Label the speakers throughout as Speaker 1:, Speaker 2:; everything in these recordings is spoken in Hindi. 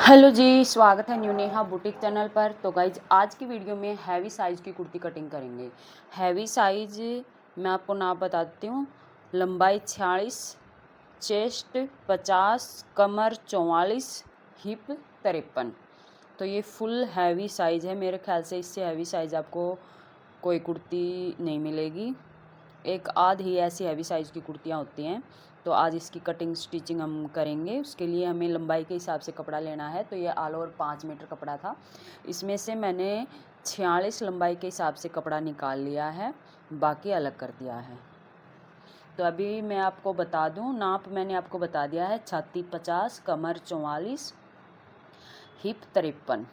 Speaker 1: हेलो जी, स्वागत है न्यू नेहा बुटीक चैनल पर। तो गाइज आज की वीडियो में हैवी साइज़ की कुर्ती कटिंग करेंगे। हैवी साइज मैं आपको नाप बता देती हूँ। लंबाई 46, चेस्ट 50, कमर 44, हिप 53। तो ये फुल हैवी साइज़ है। मेरे ख्याल से इससे हैवी साइज़ आपको कोई कुर्ती नहीं मिलेगी। एक आध ही ऐसी हैवी साइज़ की कुर्तियाँ होती हैं। तो आज इसकी कटिंग स्टिचिंग हम करेंगे। उसके लिए हमें लंबाई के हिसाब से कपड़ा लेना है। तो ये ऑल ओवर 5 मीटर कपड़ा था। इसमें से मैंने 46 लंबाई के हिसाब से कपड़ा निकाल लिया है, बाकी अलग कर दिया है। तो अभी मैं आपको बता दूं, नाप मैंने आपको बता दिया है। छाती 50, कमर 44, हिप 53,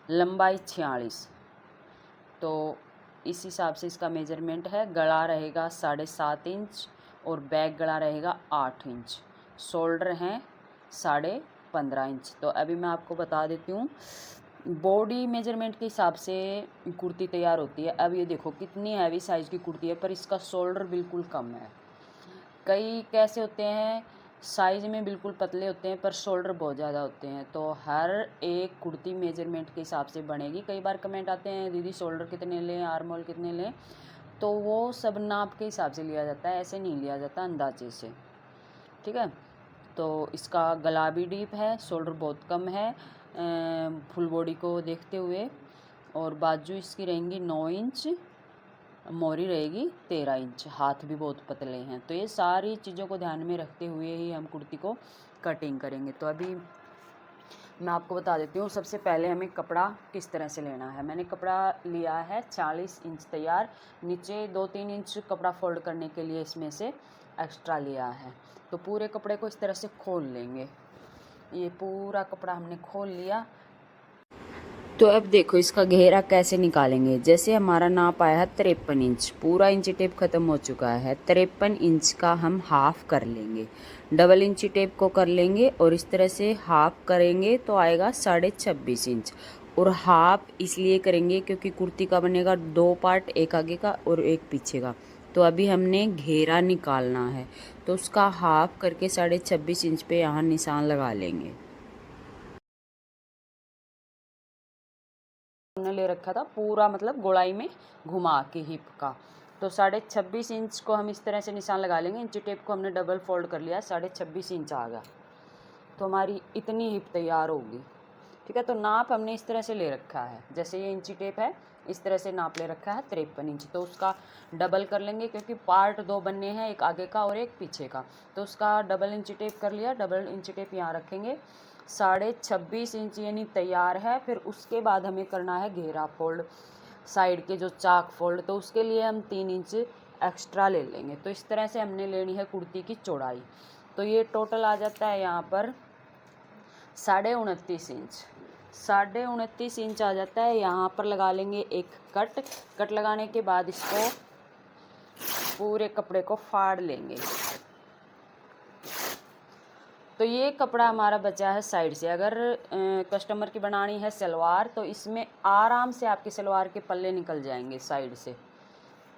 Speaker 1: लंबाई 46। तो इस हिसाब से इसका मेजरमेंट है। गला रहेगा 7.5 इंच और बैक गला रहेगा 8 इंच। शोल्डर हैं 15.5 इंच। तो अभी मैं आपको बता देती हूँ, बॉडी मेजरमेंट के हिसाब से कुर्ती तैयार होती है। अब ये देखो कितनी हैवी साइज़ की कुर्ती है, पर इसका शोल्डर बिल्कुल कम है। कई कैसे होते हैं, साइज़ में बिल्कुल पतले होते हैं पर शोल्डर बहुत ज़्यादा होते हैं। तो हर एक कुर्ती मेजरमेंट के हिसाब से बनेगी। कई बार कमेंट आते हैं, दीदी शोल्डर कितने लें, आर्म होल कितने लें। तो वो सब नाप के हिसाब से लिया जाता है, ऐसे नहीं लिया जाता अंदाजे से। ठीक है। तो इसका गला भी डीप है, शोल्डर बहुत कम है फुल बॉडी को देखते हुए। और बाजू इसकी रहेंगी 9 इंच, मोरी रहेगी 13 इंच। हाथ भी बहुत पतले हैं। तो ये सारी चीज़ों को ध्यान में रखते हुए ही हम कुर्ती को कटिंग करेंगे। तो अभी मैं आपको बता देती हूँ, सबसे पहले हमें कपड़ा किस तरह से लेना है। मैंने कपड़ा लिया है 40 इंच तैयार। नीचे 2-3 इंच कपड़ा फोल्ड करने के लिए इसमें से एक्स्ट्रा लिया है। तो पूरे कपड़े को इस तरह से खोल लेंगे। ये पूरा कपड़ा हमने खोल लिया। तो अब देखो इसका घेरा कैसे निकालेंगे। जैसे हमारा नाप आया है 53 इंच, पूरा इंची टेप ख़त्म हो चुका है। 53 इंच का हम हाफ कर लेंगे, डबल इंची टेप को कर लेंगे और इस तरह से हाफ करेंगे तो आएगा 26.5 इंच। और हाफ इसलिए करेंगे क्योंकि कुर्ती का बनेगा 2 पार्ट, एक आगे का और एक पीछे का। तो अभी हमने घेरा निकालना है, तो उसका हाफ करके 26.5 इंच पे यहाँ निशान लगा लेंगे। हमने ले रखा था पूरा, मतलब गोलाई में घुमा के हिप का। तो 26.5 इंच को हम इस तरह से निशान लगा लेंगे। इंची टेप को हमने डबल फोल्ड कर लिया, 26.5 इंच आ गया। तो हमारी इतनी हिप तैयार होगी। ठीक है। तो नाप हमने इस तरह से ले रखा है, जैसे ये इंची टेप है इस तरह से नाप ले रखा है 53 इंच। तो उसका डबल कर लेंगे क्योंकि पार्ट 2 बनने हैं, एक आगे का और एक पीछे का। तो उसका डबल इंची टेप कर लिया। डबल इंची टेप यहाँ रखेंगे। 26.5 इंच यानी तैयार है। फिर उसके बाद हमें करना है घेरा फोल्ड, साइड के जो चाक फोल्ड। तो उसके लिए हम 3 इंच एक्स्ट्रा ले लेंगे। तो इस तरह से हमने लेनी है कुर्ती की चौड़ाई। तो ये टोटल आ जाता है यहाँ पर 29.5 इंच। 29.5 इंच आ जाता है। यहाँ पर लगा लेंगे एक कट लगाने के बाद इसको पूरे कपड़े को फाड़ लेंगे। तो ये कपड़ा हमारा बचा है साइड से। अगर कस्टमर की बनानी है सलवार तो इसमें आराम से आपके सलवार के पल्ले निकल जाएंगे साइड से।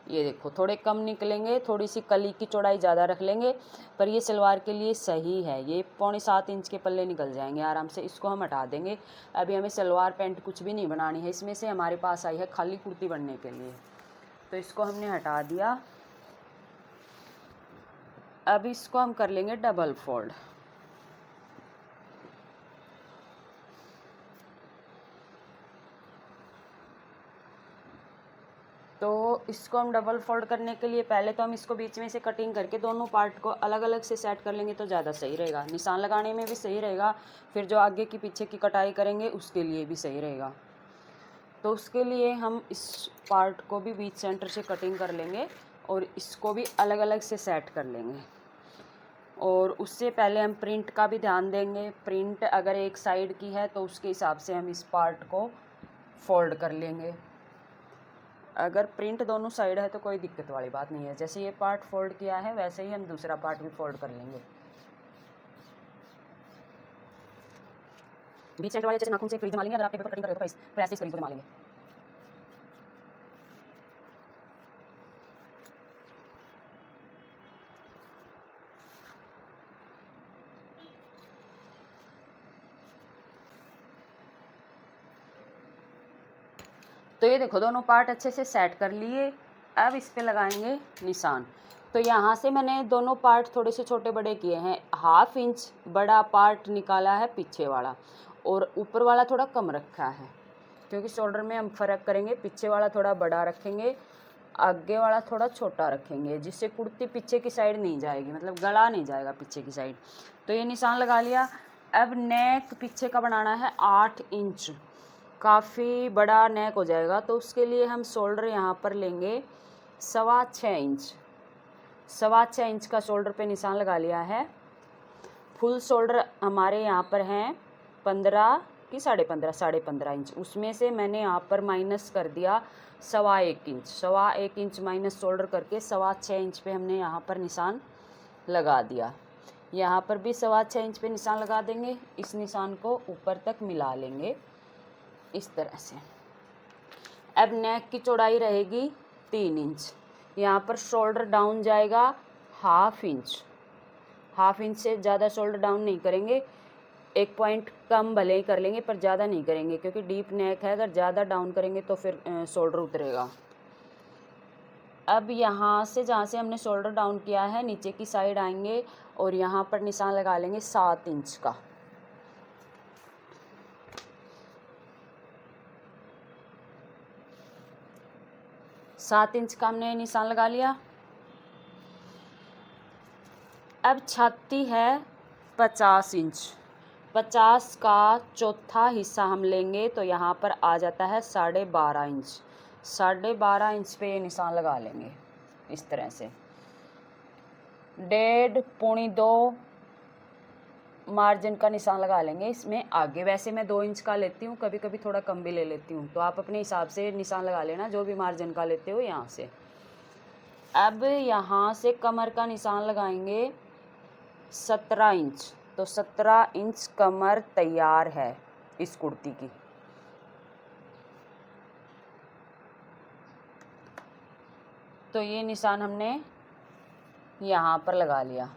Speaker 1: ये देखो थोड़े कम निकलेंगे, थोड़ी सी कली की चौड़ाई ज़्यादा रख लेंगे, पर ये सलवार के लिए सही है। ये 6.25 इंच के पल्ले निकल जाएंगे आराम से। इसको हम हटा देंगे। अभी हमें सलवार पैंट कुछ भी नहीं बनानी है। इसमें से हमारे पास आई है खाली कुर्ती बनने के लिए। तो इसको हमने हटा दिया। अब इसको हम कर लेंगे डबल फोल्ड। तो इसको हम डबल फोल्ड करने के लिए पहले तो हम इसको बीच में से कटिंग करके दोनों पार्ट को अलग अलग से सेट कर लेंगे तो ज़्यादा सही रहेगा। निशान लगाने में भी सही रहेगा, फिर जो आगे की पीछे की कटाई करेंगे उसके लिए भी सही रहेगा। तो उसके लिए हम इस पार्ट को भी बीच सेंटर से कटिंग कर लेंगे और इसको भी अलग अलग से सेट कर लेंगे। और उससे पहले हम प्रिंट का भी ध्यान देंगे। प्रिंट अगर एक साइड की है तो उसके हिसाब से हम इस पार्ट को फोल्ड कर लेंगे। अगर प्रिंट दोनों साइड है तो कोई दिक्कत वाली बात नहीं है। जैसे ये पार्ट फोल्ड किया है वैसे ही हम दूसरा पार्ट भी फोल्ड कर लेंगे। बीच सेंटर वाले जैसे नाखून से करीब जमा लेंगे। अगर आप पेपर कटिंग कर रहे हो तो प्रेस से करीब जमा लेंगे। तो ये देखो दोनों पार्ट अच्छे से सेट कर लिए। अब इस पे लगाएंगे निशान। तो यहाँ से मैंने दोनों पार्ट थोड़े से छोटे बड़े किए हैं। 1/2 इंच बड़ा पार्ट निकाला है पीछे वाला, और ऊपर वाला थोड़ा कम रखा है, क्योंकि शोल्डर में हम फ़र्क करेंगे। पीछे वाला थोड़ा बड़ा रखेंगे, आगे वाला थोड़ा छोटा रखेंगे, जिससे कुर्ती पीछे की साइड नहीं जाएगी, मतलब गला नहीं जाएगा पीछे की साइड। तो ये निशान लगा लिया। अब नेक पीछे का बनाना है 8 इंच, काफ़ी बड़ा नेक हो जाएगा। तो उसके लिए हम शोल्डर यहाँ पर लेंगे 6.25 इंच। 6.25 इंच का शोल्डर पे निशान लगा लिया है। फुल शोल्डर हमारे यहाँ पर हैं 15 कि 15.5 इंच। उसमें से मैंने यहाँ पर माइनस कर दिया 1.25 इंच। 1.25 इंच माइनस शोल्डर करके 6.25 इंच पे हमने यहाँ पर निशान लगा दिया। यहाँ पर भी 6.25 इंच पे निशान लगा देंगे। इस निशान को ऊपर तक मिला लेंगे इस तरह से। अब नेक की चौड़ाई रहेगी 3 इंच। यहाँ पर शोल्डर डाउन जाएगा 1/2 इंच। 1/2 इंच से ज़्यादा शोल्डर डाउन नहीं करेंगे। 1 पॉइंट कम भले ही कर लेंगे, पर ज़्यादा नहीं करेंगे, क्योंकि डीप नेक है। अगर ज़्यादा डाउन करेंगे तो फिर शोल्डर उतरेगा। अब यहाँ से जहाँ से हमने शोल्डर डाउन किया है, नीचे की साइड आएंगे और यहाँ पर निशान लगा लेंगे 7 इंच का। 7 इंच का हमने निशान लगा लिया। अब छाती है 50 इंच। 50 का चौथा हिस्सा हम लेंगे तो यहाँ पर आ जाता है 12.5 इंच। 12.5 इंच पे ये निशान लगा लेंगे इस तरह से। 1.5 पौनी 2 मार्जिन का निशान लगा लेंगे इसमें आगे। वैसे मैं 2 इंच का लेती हूँ, कभी कभी थोड़ा कम भी ले लेती हूँ, तो आप अपने हिसाब से निशान लगा लेना जो भी मार्जिन का लेते हो यहाँ से। अब यहाँ से कमर का निशान लगाएंगे 17 इंच। तो 17 इंच कमर तैयार है इस कुर्ती की। तो ये निशान हमने यहाँ पर लगा लिया।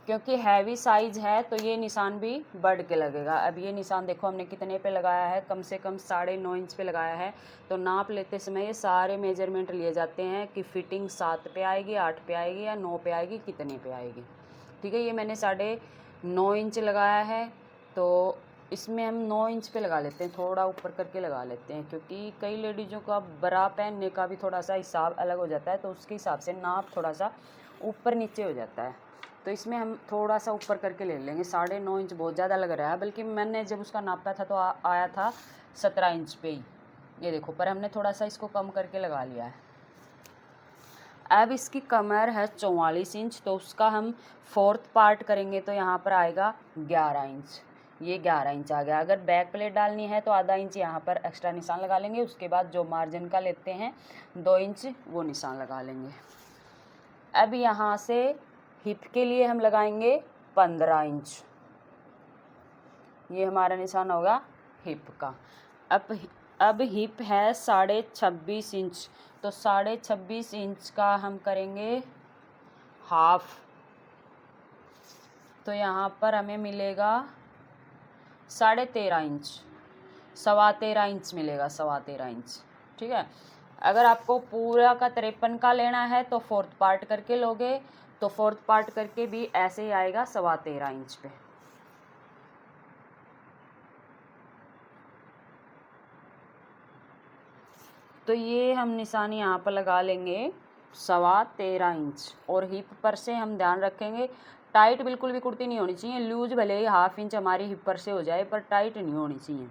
Speaker 1: क्योंकि हैवी साइज है तो ये निशान भी बढ़ के लगेगा। अब ये निशान देखो हमने कितने पे लगाया है, कम से कम 9.5 इंच पे लगाया है। तो नाप लेते समय ये सारे मेजरमेंट लिए जाते हैं कि फिटिंग 7 पे आएगी, 8 पे आएगी या 9 पे आएगी, कितने पे आएगी। ठीक है, ये मैंने 9.5 इंच लगाया है। तो इसमें हम 9 इंच पे लगा लेते हैं, थोड़ा ऊपर करके लगा लेते हैं, क्योंकि कई लेडीज़ों का बरा पहनने का भी थोड़ा सा हिसाब अलग हो जाता है, तो उसके हिसाब से नाप थोड़ा सा ऊपर नीचे हो जाता है। तो इसमें हम थोड़ा सा ऊपर करके ले लेंगे। 9.5 इंच बहुत ज़्यादा लग रहा है, बल्कि मैंने जब उसका नापा था तो आया था 17 इंच पे ही, ये देखो। पर हमने थोड़ा सा इसको कम करके लगा लिया है। अब इसकी कमर है 44 इंच, तो उसका हम 4th पार्ट करेंगे तो यहाँ पर आएगा 11 इंच। ये 11 इंच आ गया। अगर बैक प्लेट डालनी है तो आधा इंच यहाँ पर एक्स्ट्रा निशान लगा लेंगे। उसके बाद जो मार्जिन का लेते हैं 2 इंच, वो निशान लगा लेंगे। अब यहाँ से हिप के लिए हम लगाएंगे 15 इंच। ये हमारा निशान होगा हिप का। अब हिप है 26.5 इंच, तो 26.5 इंच का हम करेंगे हाफ। तो यहाँ पर हमें मिलेगा 13.5 इंच, 13.25 इंच मिलेगा, 13.25 इंच। ठीक है, अगर आपको पूरा का 53 का लेना है तो 4th पार्ट करके लोगे, तो 4th पार्ट करके भी ऐसे ही आएगा 13.25 इंच पे। तो ये हम निशान यहाँ पर लगा लेंगे 13.25 इंच। और हिप पर से हम ध्यान रखेंगे, टाइट बिल्कुल भी कुर्ती नहीं होनी चाहिए। लूज भले ही 1/2 इंच हमारी हिप पर से हो जाए, पर टाइट नहीं होनी चाहिए।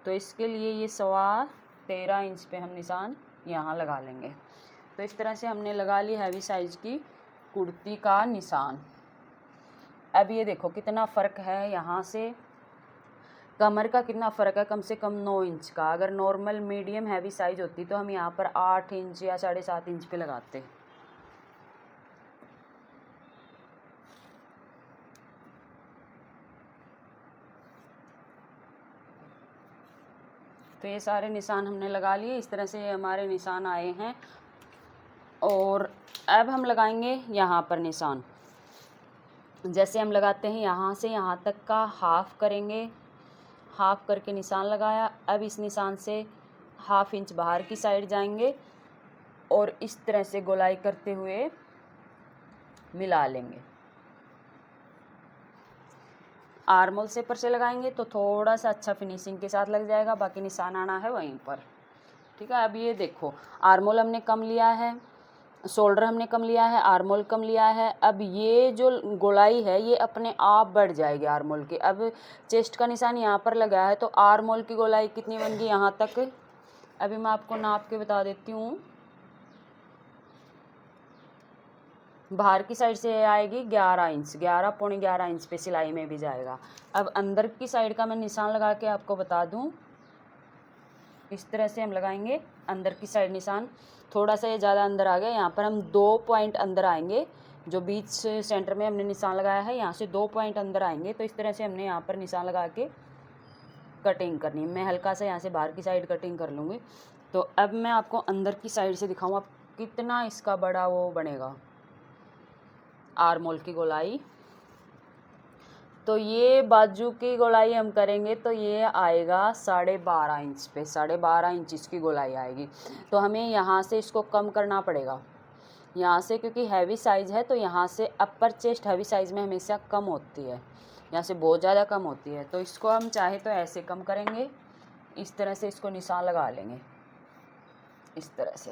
Speaker 1: तो इसके लिए ये 13.25 इंच पे हम निशान यहाँ लगा लेंगे। तो इस तरह से हमने लगा ली हैवी साइज़ की कुर्ती का निशान। अब ये देखो कितना फ़र्क है, यहाँ से कमर का कितना फ़र्क है, कम से कम 9 इंच का। अगर नॉर्मल मीडियम हैवी साइज़ होती तो हम यहाँ पर 8 इंच या 7.5 इंच पे लगाते। तो ये सारे निशान हमने लगा लिए। इस तरह से ये हमारे निशान आए हैं। और अब हम लगाएंगे यहाँ पर निशान। जैसे हम लगाते हैं यहाँ से यहाँ तक का हाफ करेंगे, हाफ करके निशान लगाया। अब इस निशान से हाफ इंच बाहर की साइड जाएंगे और इस तरह से गोलाई करते हुए मिला लेंगे। आर्मोल शेपर से लगाएंगे तो थोड़ा सा अच्छा फिनिशिंग के साथ लग जाएगा, बाकी निशान आना है वहीं पर। ठीक है, अब ये देखो आर्मोल हमने कम लिया है, शोल्डर हमने कम लिया है, आर्मोल कम लिया है। अब ये जो गोलाई है ये अपने आप बढ़ जाएगी आर्मोल की। अब चेस्ट का निशान यहाँ पर लगा है तो आर्मोल की गोलाई कितनी बन गई यहाँ तक, अभी मैं आपको नाप के बता देती हूँ। बाहर की साइड से आएगी 11 इंच, 11 पौने 11 इंच पे सिलाई में भी जाएगा। अब अंदर की साइड का मैं निशान लगा के आपको बता दूं, इस तरह से हम लगाएंगे अंदर की साइड निशान। थोड़ा सा ये ज़्यादा अंदर आ गया, यहाँ पर हम 2 पॉइंट अंदर आएंगे। जो बीच सेंटर में हमने निशान लगाया है यहाँ से 2 पॉइंट अंदर आएंगे, तो इस तरह से हमने यहाँ पर निशान लगा के कटिंग करनी है। मैं हल्का सा यहाँ से बाहर की साइड कटिंग कर लूँगी। तो अब मैं आपको अंदर की साइड से दिखाऊँ अब कितना इसका बड़ा वो बनेगा आर्मोल की गोलाई। तो ये बाजू की गोलाई हम करेंगे तो ये आएगा 12.5 इंच पे, 12.5 इंच इसकी गोलाई आएगी। तो हमें यहाँ से इसको कम करना पड़ेगा, यहाँ से, क्योंकि हैवी साइज़ है तो यहाँ से अपर चेस्ट हैवी साइज़ में हमेशा कम होती है, यहाँ से बहुत ज़्यादा कम होती है। तो इसको हम चाहे तो ऐसे कम करेंगे, इस तरह से इसको निशान लगा लेंगे इस तरह से।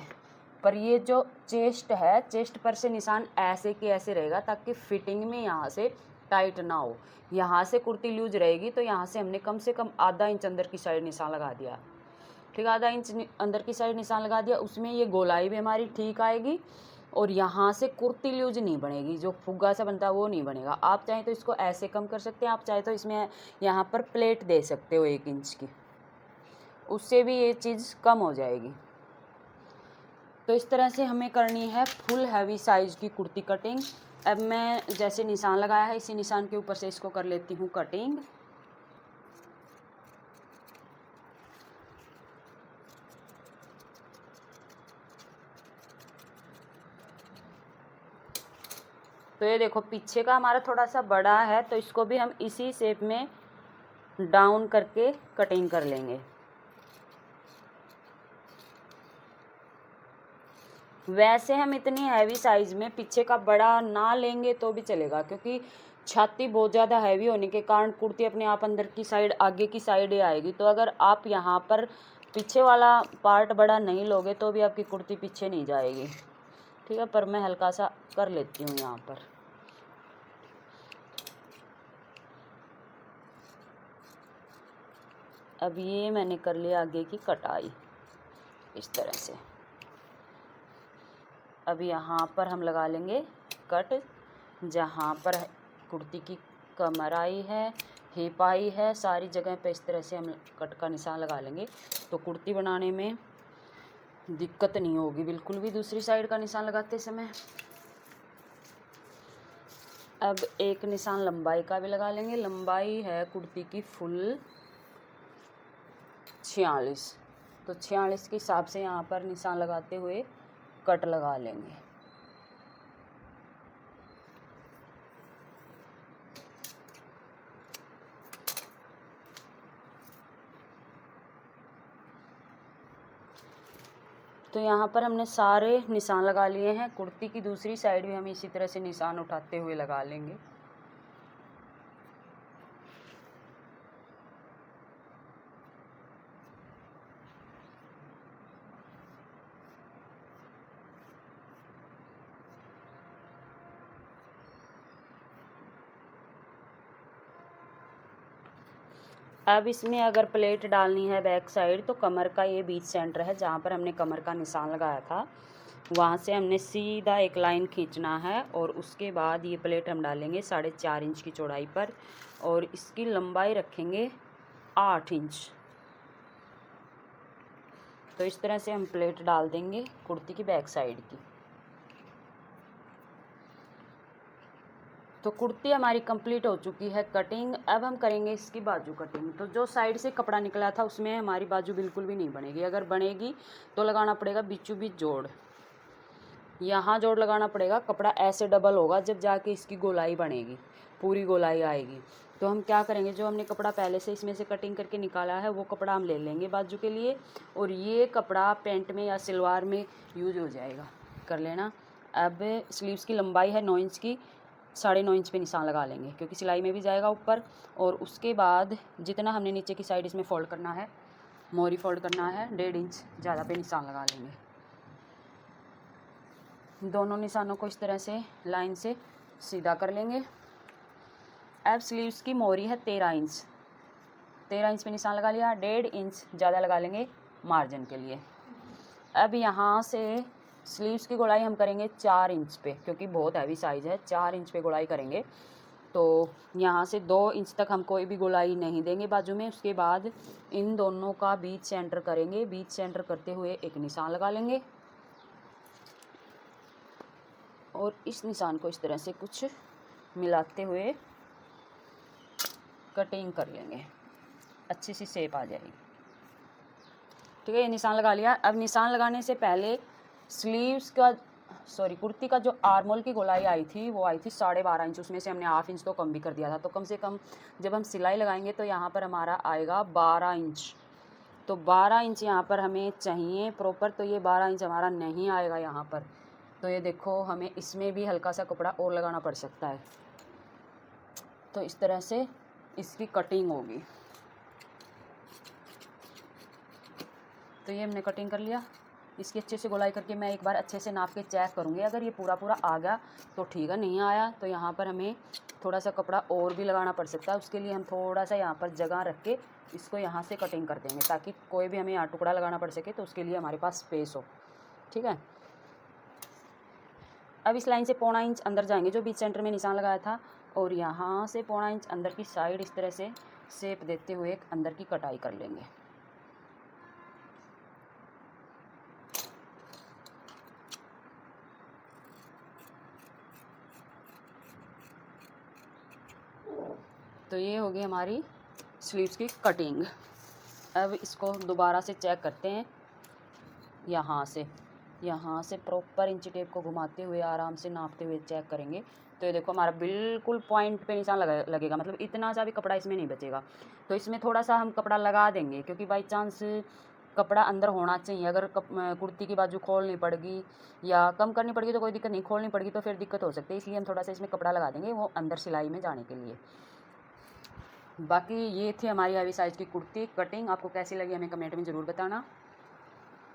Speaker 1: पर ये जो चेस्ट है, चेस्ट पर से निशान ऐसे के ऐसे रहेगा ताकि फिटिंग में यहाँ से टाइट ना हो। यहाँ से कुर्ती लूज रहेगी तो यहाँ से हमने कम से कम आधा इंच अंदर की साइड निशान लगा दिया। ठीक है, आधा इंच अंदर की साइड निशान लगा दिया, उसमें ये गोलाई भी हमारी ठीक आएगी और यहाँ से कुर्ती लूज नहीं बनेगी, जो फुग्गा सा बनता है वो नहीं बनेगा। आप चाहें तो इसको ऐसे कम कर सकते हैं, आप चाहे तो इसमें यहाँ पर प्लेट दे सकते हो 1 इंच की, उससे भी ये चीज़ कम हो जाएगी। तो इस तरह से हमें करनी है फुल हैवी साइज़ की कुर्ती कटिंग। अब मैं जैसे निशान लगाया है इसी निशान के ऊपर से इसको कर लेती हूँ कटिंग। तो ये देखो पीछे का हमारा थोड़ा सा बड़ा है तो इसको भी हम इसी शेप में डाउन करके कटिंग कर लेंगे। वैसे हम इतनी हैवी साइज़ में पीछे का बड़ा ना लेंगे तो भी चलेगा, क्योंकि छाती बहुत ज़्यादा हैवी होने के कारण कुर्ती अपने आप अंदर की साइड आगे की साइड ही आएगी। तो अगर आप यहाँ पर पीछे वाला पार्ट बड़ा नहीं लोगे तो भी आपकी कुर्ती पीछे नहीं जाएगी। ठीक है, पर मैं हल्का सा कर लेती हूँ यहाँ पर। अब ये मैंने कर लिया आगे की कटाई इस तरह से। अब यहाँ पर हम लगा लेंगे कट, जहाँ पर कुर्ती की कमर आई है, हिप आई है, सारी जगह पे इस तरह से हम कट का निशान लगा लेंगे तो कुर्ती बनाने में दिक्कत नहीं होगी बिल्कुल भी दूसरी साइड का निशान लगाते समय। अब एक निशान लंबाई का भी लगा लेंगे। लंबाई है कुर्ती की फुल 46, तो 46 के हिसाब से यहाँ पर निशान लगाते हुए कट लगा लेंगे। तो यहाँ पर हमने सारे निशान लगा लिए हैं। कुर्ती की दूसरी साइड भी हम इसी तरह से निशान उठाते हुए लगा लेंगे। अब इसमें अगर प्लेट डालनी है बैक साइड तो कमर का ये बीच सेंटर है जहाँ पर हमने कमर का निशान लगाया था, वहाँ से हमने सीधा एक लाइन खींचना है और उसके बाद ये प्लेट हम डालेंगे 4.5 इंच की चौड़ाई पर और इसकी लंबाई रखेंगे 8 इंच। तो इस तरह से हम प्लेट डाल देंगे कुर्ती की बैक साइड की। तो कुर्ती हमारी कंप्लीट हो चुकी है कटिंग। अब हम करेंगे इसकी बाजू कटिंग। तो जो साइड से कपड़ा निकला था उसमें हमारी बाजू बिल्कुल भी नहीं बनेगी, अगर बनेगी तो लगाना पड़ेगा बीचों बीच जोड़, यहाँ जोड़ लगाना पड़ेगा। कपड़ा ऐसे डबल होगा जब जाके इसकी गोलाई बनेगी, पूरी गोलाई आएगी। तो हम क्या करेंगे, जो हमने कपड़ा पहले से इसमें से कटिंग करके निकाला है वो कपड़ा हम ले लेंगे बाजू के लिए, और ये कपड़ा पैंट में या सलवार में यूज हो जाएगा, कर लेना। अब स्लीव्स की लंबाई है 9 इंच की, 9.5 इंच पे निशान लगा लेंगे क्योंकि सिलाई में भी जाएगा ऊपर। और उसके बाद जितना हमने नीचे की साइड इसमें फ़ोल्ड करना है, मोरी फोल्ड करना है 1.5 इंच ज़्यादा पे निशान लगा लेंगे। दोनों निशानों को इस तरह से लाइन से सीधा कर लेंगे। अब स्लीव्स की मोरी है 13 इंच, 13 इंच पे निशान लगा लिया, 1.5 इंच ज़्यादा लगा लेंगे मार्जिन के लिए। अब यहाँ से स्लीव्स की गोलाई हम करेंगे 4 इंच पे, क्योंकि बहुत हैवी साइज़ है, 4 इंच पे गोलाई करेंगे। तो यहाँ से 2 इंच तक हम कोई भी गोलाई नहीं देंगे बाजू में। उसके बाद इन दोनों का बीच सेंटर करेंगे, बीच सेंटर करते हुए एक निशान लगा लेंगे और इस निशान को इस तरह से कुछ मिलाते हुए कटिंग कर लेंगे, अच्छी सी शेप आ जाएगी। ठीक है, ये निशान लगा लिया। अब निशान लगाने से पहले स्लीव्स का कुर्ती का जो आर्मोल की गोलाई आई थी वो आई थी 12.5 इंच, उसमें से हमने 1/2 इंच तो कम भी कर दिया था। तो कम से कम जब हम सिलाई लगाएंगे तो यहाँ पर हमारा आएगा 12 इंच। तो 12 इंच यहाँ पर हमें चाहिए प्रॉपर, तो ये 12 इंच हमारा नहीं आएगा यहाँ पर। तो ये देखो, हमें इसमें भी हल्का सा कपड़ा और लगाना पड़ सकता है। तो इस तरह से इसकी कटिंग होगी। तो ये हमने कटिंग कर लिया। इसकी अच्छे से गोलाई करके मैं एक बार अच्छे से नाप के चेक करूँगी। अगर ये पूरा पूरा आ गया तो ठीक है, नहीं आया तो यहाँ पर हमें थोड़ा सा कपड़ा और भी लगाना पड़ सकता है। उसके लिए हम थोड़ा सा यहाँ पर जगह रख के इसको यहाँ से कटिंग कर देंगे, ताकि कोई भी हमें यहाँ टुकड़ा लगाना पड़ सके तो उसके लिए हमारे पास स्पेस हो। ठीक है, अब इस लाइन से 1.25 इंच अंदर जाएंगे, जो बीच सेंटर में निशान लगाया था, और यहाँ से 1.25 इंच अंदर की साइड इस तरह से शेप देते हुए एक अंदर की कटाई कर लेंगे। तो ये होगी हमारी स्लीव्स की कटिंग। अब इसको दोबारा से चेक करते हैं। यहाँ से प्रॉपर इंची टेप को घुमाते हुए आराम से नापते हुए चेक करेंगे। तो ये देखो, हमारा बिल्कुल पॉइंट पे निशान लगेगा, मतलब इतना सा भी कपड़ा इसमें नहीं बचेगा। तो इसमें थोड़ा सा हम कपड़ा लगा देंगे, क्योंकि बाई चांस कपड़ा अंदर होना चाहिए। अगर कुर्ती की बाजू खोलनी पड़गी या कम करनी पड़गी तो कोई दिक्कत नहीं, खोलनी पड़गी तो फिर दिक्कत हो सकती है। इसलिए हम थोड़ा सा इसमें कपड़ा लगा देंगे, वो अंदर सिलाई में जाने के लिए। बाकी ये थी हमारी हैवी साइज़ की कुर्ती कटिंग। आपको कैसी लगी हमें कमेंट में ज़रूर बताना।